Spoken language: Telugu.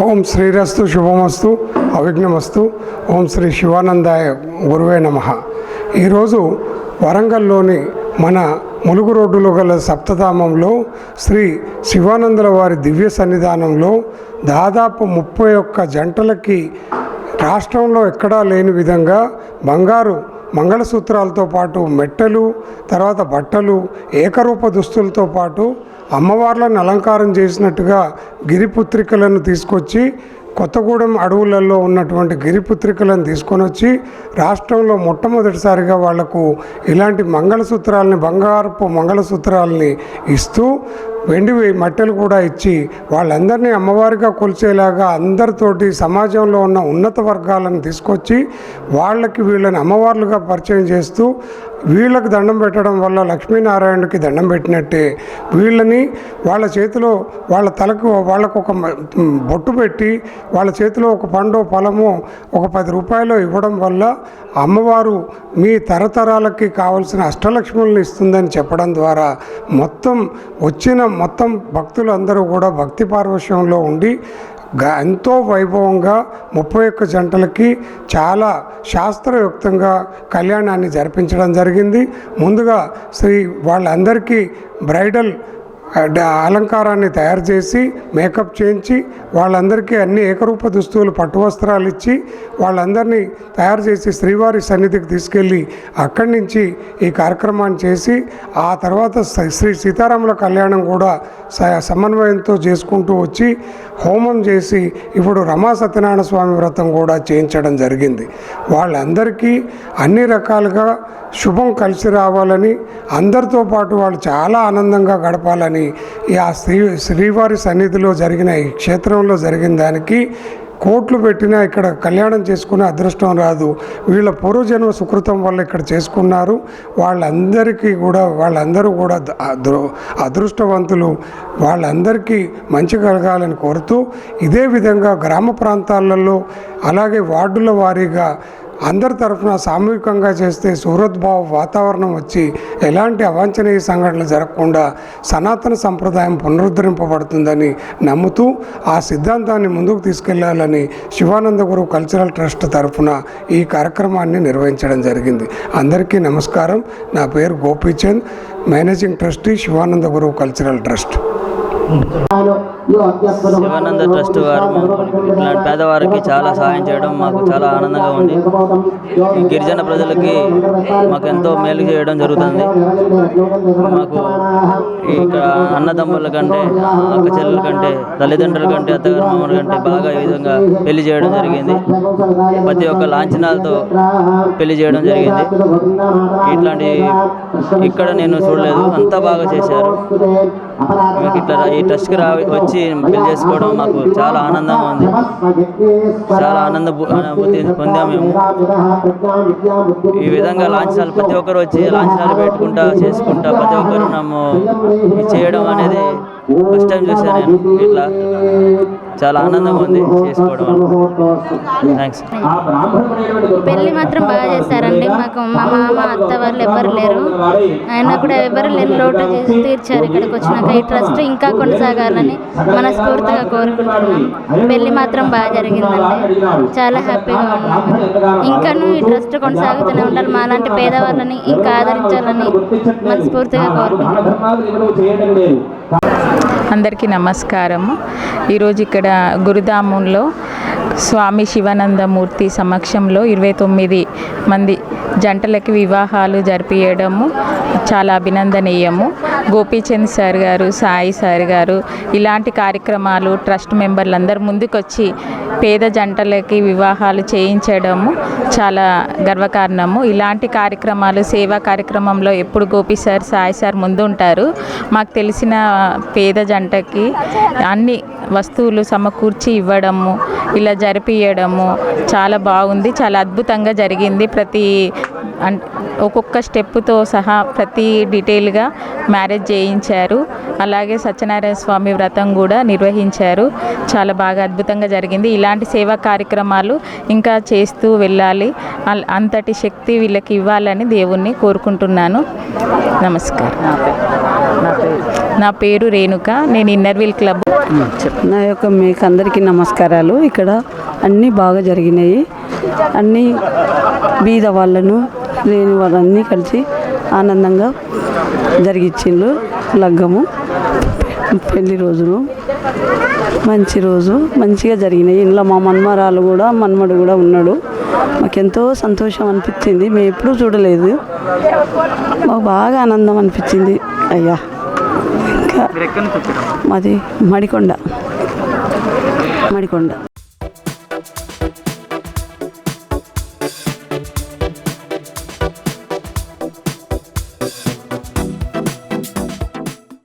ఓం శ్రీరస్తు శుభమస్తు అవిఘ్నమస్తు. ఓం శ్రీ శివానందాయ గురువే నమః. ఈరోజు వరంగల్లోని మన ములుగు రోడ్డులో గల సప్తధామంలో శ్రీ శివానందుల వారి దివ్య సన్నిధానంలో దాదాపు 31 జంటలకి రాష్ట్రంలో ఎక్కడా లేని విధంగా బంగారు మంగళసూత్రాలతో పాటు మెట్టెలు, తర్వాత బట్టలు, ఏకరూప దుస్తులతో పాటు అమ్మవార్లను అలంకారం చేసినట్టుగా గిరిపుత్రికలను తీసుకొచ్చి కొత్తగూడెం అడవులలో ఉన్నటువంటి గిరిపుత్రికలను తీసుకొని వచ్చి రాష్ట్రంలో మొట్టమొదటిసారిగా వాళ్లకు ఇలాంటి మంగళసూత్రాలని, బంగారపు మంగళసూత్రాలని ఇస్తూ వెండి మట్టెలు కూడా ఇచ్చి వాళ్ళందరినీ అమ్మవారిగా కొలిచేలాగా అందరితోటి సమాజంలో ఉన్న ఉన్నత వర్గాలను తీసుకొచ్చి వాళ్ళకి వీళ్ళని అమ్మవార్లుగా పరిచయం చేస్తూ వీళ్ళకి దండం పెట్టడం వల్ల లక్ష్మీనారాయణకి దండం పెట్టినట్టే వీళ్ళని వాళ్ళ చేతిలో వాళ్ళ తలకు వాళ్ళకు ఒక బొట్టు పెట్టి వాళ్ళ చేతిలో ఒక పండో ఫలమో ఒక 10 రూపాయలు ఇవ్వడం వల్ల అమ్మవారు మీ తరతరాలకి కావలసిన అష్టలక్ష్ములను ఇస్తుందని చెప్పడం ద్వారా మొత్తం భక్తులందరూ కూడా భక్తి పార్వశ్యంలో ఉండి ఎంతో వైభవంగా 31 జంటలకి చాలా శాస్త్రయుక్తంగా కళ్యాణాన్ని జరిపించడం జరిగింది. ముందుగా వాళ్ళందరికీ బ్రైడల్ అలంకారాన్ని తయారు చేసి మేకప్ చేయించి వాళ్ళందరికీ అన్ని ఏకరూప దుస్తువులు, పట్టు వస్త్రాలు ఇచ్చి వాళ్ళందరినీ తయారు చేసి శ్రీవారి సన్నిధికి తీసుకెళ్ళి అక్కడి నుంచి ఈ కార్యక్రమాన్ని చేసి ఆ తర్వాత శ్రీ సీతారాముల కళ్యాణం కూడా సమన్వయంతో చేసుకుంటూ వచ్చి హోమం చేసి ఇప్పుడు రమా సత్యనారాయణ స్వామి వ్రతం కూడా చేయించడం జరిగింది. వాళ్ళందరికీ అన్ని రకాలుగా శుభం కలిసి రావాలని, అందరితో పాటు వాళ్ళు చాలా ఆనందంగా గడపాలని ఆ శ్రీవారి సన్నిధిలో జరిగిన ఈ క్షేత్రంలో జరిగిన దానికి కోట్లు పెట్టినా ఇక్కడ కళ్యాణం చేసుకునే అదృష్టం రాదు. వీళ్ళ పూర్వజన్మ సుకృతం వల్ల ఇక్కడ చేసుకున్నారు. వాళ్ళందరూ కూడా అదృష్టవంతులు. వాళ్ళందరికీ మంచి కలగాలని కోరుతూ ఇదే విధంగా గ్రామ ప్రాంతాలలో అలాగే వార్డుల వారీగా అందరి తరఫున సామూహికంగా చేస్తే సూరద్భావ వాతావరణం వచ్చి ఎలాంటి అవాంఛనీయ సంఘటనలు జరగకుండా సనాతన సంప్రదాయం పునరుద్ధరింపబడుతుందని నమ్ముతూ ఆ సిద్ధాంతాన్ని ముందుకు తీసుకెళ్లాలని శివానంద గురు కల్చరల్ ట్రస్ట్ తరఫున ఈ కార్యక్రమాన్ని నిర్వహించడం జరిగింది. అందరికీ నమస్కారం. నా పేరు గోపీచంద్, మేనేజింగ్ ట్రస్టీ శివానంద గురు కల్చరల్ ట్రస్ట్. శివానంద ట్రస్ట్ వారు ఇట్లాంటి పేదవారికి చాలా సహాయం చేయడం మాకు చాలా ఆనందంగా ఉంది. ఈ గిరిజన ప్రజలకి మాకు ఎంతో మేలు చేయడం జరుగుతుంది. మాకు ఇక్కడ అన్నదమ్ముల కంటే, అక్క చెల్లెల కంటే, తల్లిదండ్రుల కంటే, అత్తగారు మామూలు కంటే బాగా ఈ విధంగా పెళ్లి చేయడం జరిగింది. ప్రతి ఒక్క లాంఛనాలతో పెళ్లి చేయడం జరిగింది. ఇట్లాంటి ఇక్కడ నేను చూడలేదు, అంతా బాగా చేశారు. మాకు ఇట్లా ఈ ట్రస్ట్కి వచ్చి పెళ్లి చేసుకోవడం మాకు చాలా ఆనందంగా ఉంది. చాలా అనుభూతి పొందాము మేము. ఈ విధంగా లాంఛనాలు ప్రతి ఒక్కరు వచ్చి లాంఛనాలు పెట్టుకుంటా చేసుకుంటా ప్రతి ఒక్కరు నమ్ము చేయడం అనేది ఫస్ట్ టైం చూసాను నేను. ఇట్లా చాలా ఆనందంగా ఉంది చేసుకోవడం. థ్యాంక్స్. పెళ్ళి మాత్రం బాగా చేశారండి. మాకు మా మామ, అత్త వాళ్ళు ఎవరు లేరు. ఆయన కూడా ఎవరు లేని లోటు తీర్చారు. ఇక్కడికి వచ్చినాక ఈ ట్రస్ట్ ఇంకా కొనసాగాలని మనస్ఫూర్తిగా కోరుకుంటున్నాం. పెళ్ళి మాత్రం బాగా జరిగిందండి. చాలా హ్యాపీగా ఉన్నాం. ఇంకాను ఈ ట్రస్ట్ కొనసాగుతూనే ఉండాలి. మాలాంటి పేదవాళ్ళని ఇంకా ఆదరించాలని మనస్ఫూర్తిగా కోరుకుంటున్నాం. అందరికీ నమస్కారము. ఈరోజు ఇక్కడ గురుధామంలో స్వామి శివానందమూర్తి సమక్షంలో 29 మంది జంటలకి వివాహాలు జరిపించడము చాలా అభినందనీయము. గోపీచంద్ సార్ గారు, సాయి సార్ గారు ఇలాంటి కార్యక్రమాలు ట్రస్ట్ మెంబర్లందరూ ముందుకొచ్చి పేద జంటలకి వివాహాలు చేయించడము చాలా గర్వకారణము. ఇలాంటి కార్యక్రమాలు, సేవా కార్యక్రమంలో ఎప్పుడు గోపి సార్, సాయి సార్ ముందుంటారు. మాకు తెలిసిన పేద జంటకి అన్ని వస్తువులు సమకూర్చి ఇవ్వడము, ఇలా జరిపియడము చాలా బాగుంది. చాలా అద్భుతంగా జరిగింది. ఒక్కొక్క స్టెప్పుతో సహా ప్రతి డీటెయిల్గా మ్యారేజ్ చేయించారు. అలాగే సత్యనారాయణ స్వామి వ్రతం కూడా నిర్వహించారు. చాలా బాగా అద్భుతంగా జరిగింది. ఇలాంటి సేవా కార్యక్రమాలు ఇంకా చేస్తూ వెళ్ళాలి. అంతటి శక్తి వీళ్ళకి ఇవ్వాలని దేవుణ్ణి కోరుకుంటున్నాను. నమస్కారం. నా పేరు రేణుక. నేను ఇన్నర్వీల్ క్లబ్. మీకు అందరికీ నమస్కారాలు. ఇక్కడ అన్నీ బాగా జరిగినాయి. అన్నీ బీద వాళ్ళను లేని వాళ్ళన్నీ కలిసి ఆనందంగా జరిగించిండ్రు. లగ్గము, పెళ్లి రోజులు మంచి రోజు మంచిగా జరిగినాయి. ఇంట్లో మా మన్మరాలు కూడా మన్మడు కూడా ఉన్నాడు. మాకెంతో సంతోషం అనిపించింది. మేము ఎప్పుడూ చూడలేదు. మాకు బాగా ఆనందం అనిపించింది. అయ్యా ఇంకా మాది మడికొండ.